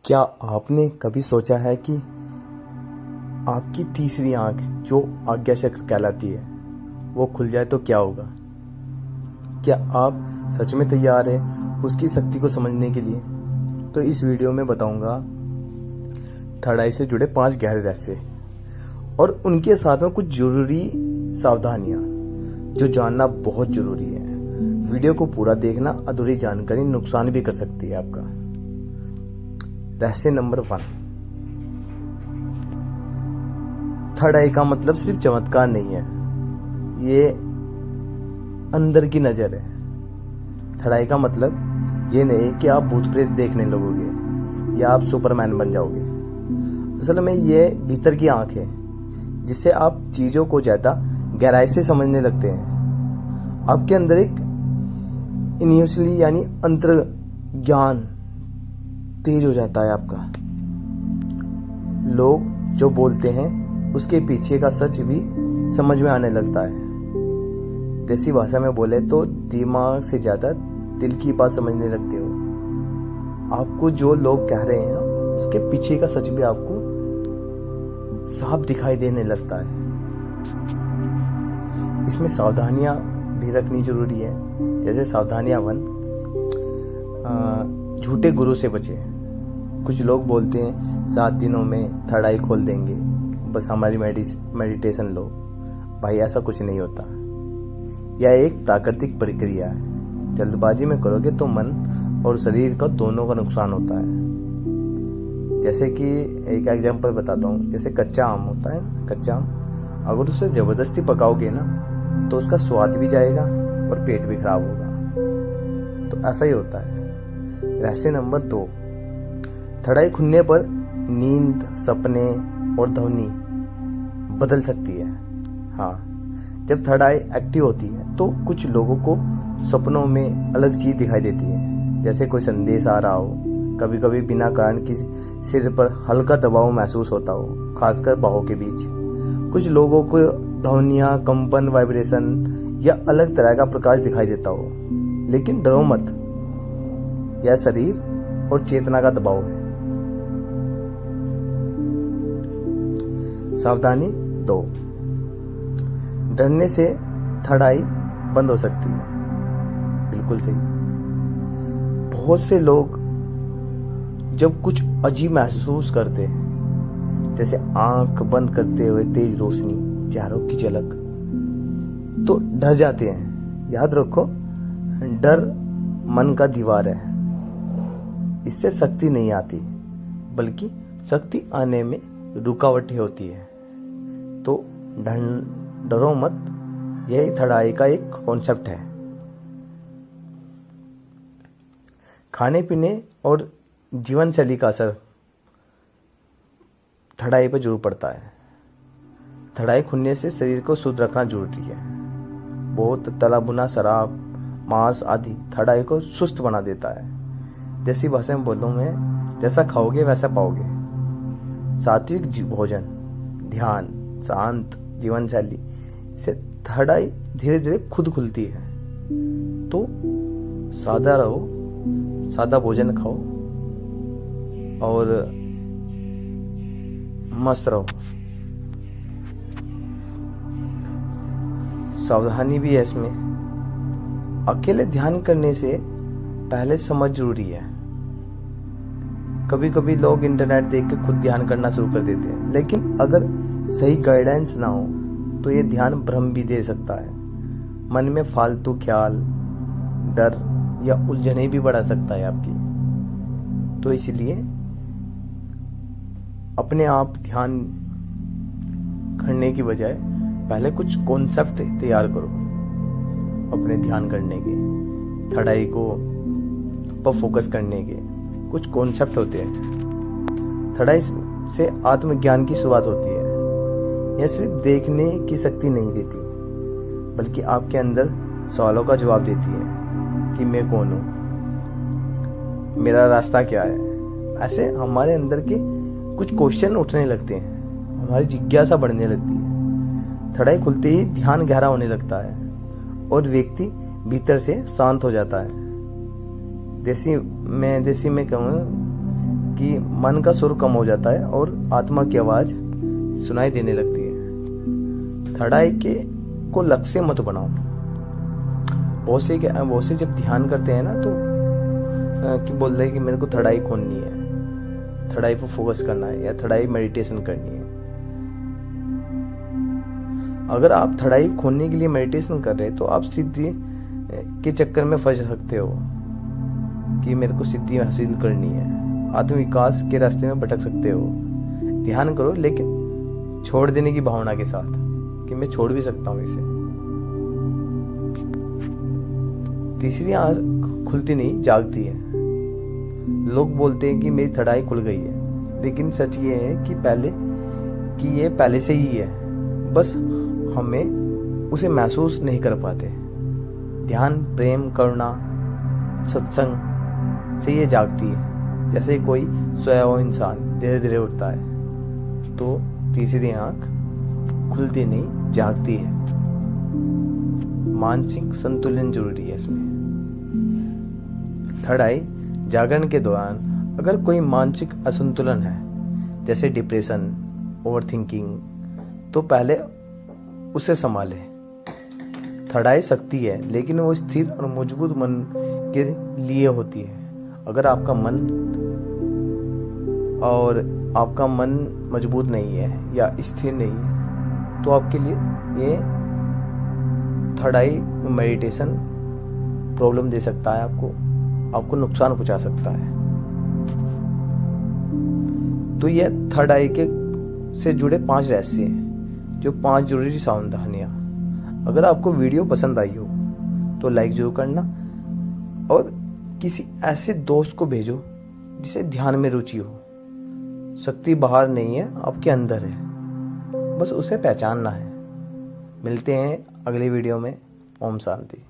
क्या आपने कभी सोचा है कि आपकी तीसरी आंख जो आज्ञा चक्र कहलाती है वो खुल जाए तो क्या होगा? क्या आप सच में तैयार हैं उसकी शक्ति को समझने के लिए? तो इस वीडियो में बताऊंगा थर्ड आई से जुड़े 5 गहरे रहस्य और उनके साथ में कुछ जरूरी सावधानियां जो जानना बहुत जरूरी है। वीडियो को पूरा देखना, अधूरी जानकारी नुकसान भी कर सकती है आपका। रहस्य नंबर 1, थर्ड आई का मतलब सिर्फ चमत्कार नहीं है, ये अंदर की नजर है। थर्ड आई का मतलब ये नहीं कि आप भूत प्रेत देखने लगोगे या आप सुपरमैन बन जाओगे। असल में ये भीतर की आंख है जिससे आप चीजों को ज्यादा गहराई से समझने लगते हैं। आपके अंदर एक इनिशियली यानी अंतर ज्ञान तेज हो जाता है आपका। लोग जो बोलते हैं उसके पीछे का सच भी समझ में आने लगता है। देसी भाषा में बोले तो दिमाग से ज्यादा दिल की बात समझने लगते हो। आपको जो लोग कह रहे हैं उसके पीछे का सच भी आपको साफ दिखाई देने लगता है। इसमें सावधानियां भी रखनी जरूरी है। जैसे सावधानियां 1, झूठे गुरु से बचे। कुछ लोग बोलते हैं 7 दिनों में थर्ड आई खोल देंगे, बस हमारी मेडिटेशन लो। भाई ऐसा कुछ नहीं होता। यह एक प्राकृतिक प्रक्रिया है। जल्दबाजी में करोगे तो मन और शरीर का दोनों का नुकसान होता है। जैसे कि एक एग्जांपल बताता हूँ। जैसे कच्चा आम होता है, कच्चा आम अगर उसे जबरदस्ती पकाओगे ना तो उसका स्वाद भी जाएगा और पेट भी खराब होगा। तो ऐसा ही होता है। रहस्य नंबर 2, थर्ड आई खुलने पर नींद, सपने और ध्वनि बदल सकती है। हाँ, जब थर्ड आई एक्टिव होती है तो कुछ लोगों को सपनों में अलग चीज दिखाई देती है। जैसे कोई संदेश आ रहा हो, कभी कभी बिना कारण की सिर पर हल्का दबाव महसूस होता हो, खासकर बाहों के बीच। कुछ लोगों को ध्वनियाँ, कंपन, वाइब्रेशन या अलग तरह का प्रकाश दिखाई देता हो। लेकिन डरो मत, यह शरीर और चेतना का दबाव है। सावधानी 2, डरने से थर्ड आई बंद हो सकती है। बिल्कुल सही। बहुत से लोग जब कुछ अजीब महसूस करते हैं, जैसे आंख बंद करते हुए तेज रोशनी, चेहरों की झलक, तो डर जाते हैं। याद रखो, डर मन का दीवार है। इससे शक्ति नहीं आती, बल्कि शक्ति आने में रुकावटें होती है। तो डरो मत, यही थर्ड आई का एक कॉन्सेप्ट है। खाने पीने और जीवन शैली का असर थर्ड आई पर जरूर पड़ता है। थर्ड आई खुलने से शरीर को शुद्ध रखना जरूरी है। बहुत तला भुना शराब, मांस आदि थर्ड आई को सुस्त बना देता है। देसी भाषा में बोलूं मैं, जैसा खाओगे वैसा पाओगे। सात्विक भोजन, ध्यान, शांत जीवन शैली से थर्ड आई धीरे धीरे खुद खुलती है। तो सादा रहो, सादा भोजन खाओ और मस्त रहो। सावधानी भी है इसमें। अकेले ध्यान करने से पहले समझ जरूरी है। कभी कभी लोग इंटरनेट देख के खुद ध्यान करना शुरू कर देते हैं, लेकिन अगर सही गाइडेंस ना हो तो ये ध्यान भ्रम भी दे सकता है। मन में फालतू ख्याल, डर या उलझने भी बढ़ा सकता है आपकी। तो इसलिए अपने आप ध्यान करने की बजाय पहले कुछ कॉन्सेप्ट तैयार करो अपने ध्यान करने के, थर्ड आई को पर फोकस करने के। कुछ कॉन्सेप्ट होते हैं। थर्ड आई से आत्मज्ञान की शुरुआत होती है। यह सिर्फ देखने की शक्ति नहीं देती, बल्कि आपके अंदर सवालों का जवाब देती है कि मैं कौन हूँ, मेरा रास्ता क्या है। ऐसे हमारे अंदर के कुछ क्वेश्चन उठने लगते हैं, हमारी जिज्ञासा बढ़ने लगती है। थर्ड आई खुलते ही ध्यान गहरा होने लगता है और व्यक्ति भीतर से शांत हो जाता है। देसी में कहूँ कि मन का सुर कम हो जाता है और आत्मा की आवाज सुनाई देने लगती है। थर्ड आई को लक्ष्य मत बनाओ। बहुत से जब ध्यान करते हैं ना तो कि बोल रहे हैं कि मेरे को थर्ड आई खोलनी है, थर्ड आई पर फोकस करना है या थर्ड आई मेडिटेशन करनी है। अगर आप थर्ड आई खोलने के लिए मेडिटेशन कर रहे हैं तो आप सिद्धि के चक्कर में फंस सकते हो कि मेरे को सिद्धि हासिल करनी है, आत्मविकास के रास्ते में भटक सकते हो। ध्यान करो लेकिन छोड़ देने की भावना के साथ कि मैं छोड़ भी सकता हूँ इसे। तीसरी आंख खुलती नहीं, जागती है। लोग बोलते हैं कि मेरी थर्ड आई खुल गई है, लेकिन सच ये है कि ये पहले से ही है, बस हमें उसे महसूस नहीं कर पाते। ध्यान, प्रेम, करुणा, सत्संग से ये जागती है। जैसे कोई सोया हुआ इंसान धीरे धीरे उठता है, तो तीसरी आंख खुलती नहीं, जागती है। मानसिक संतुलन जरूरी है इसमें। थर्ड आई जागरण के दौरान अगर कोई मानसिक असंतुलन है, जैसे डिप्रेशन, ओवरथिंकिंग, तो पहले उसे संभाले। थर्ड आई शक्ति है, लेकिन वो स्थिर और मजबूत मन के लिए होती है। अगर आपका मन मजबूत नहीं है या स्थिर नहीं है, तो आपके लिए ये थर्ड आई मेडिटेशन प्रॉब्लम दे सकता है, आपको नुकसान पहुंचा सकता है। तो ये थर्ड आई के से जुड़े 5 रहस्य हैं, जो 5 जरूरी सावधानियां। अगर आपको वीडियो पसंद आई हो तो लाइक जरूर करना और किसी ऐसे दोस्त को भेजो जिसे ध्यान में रुचि हो। शक्ति बाहर नहीं है, आपके अंदर है, बस उसे पहचानना है। मिलते हैं अगले वीडियो में। ओम शांति।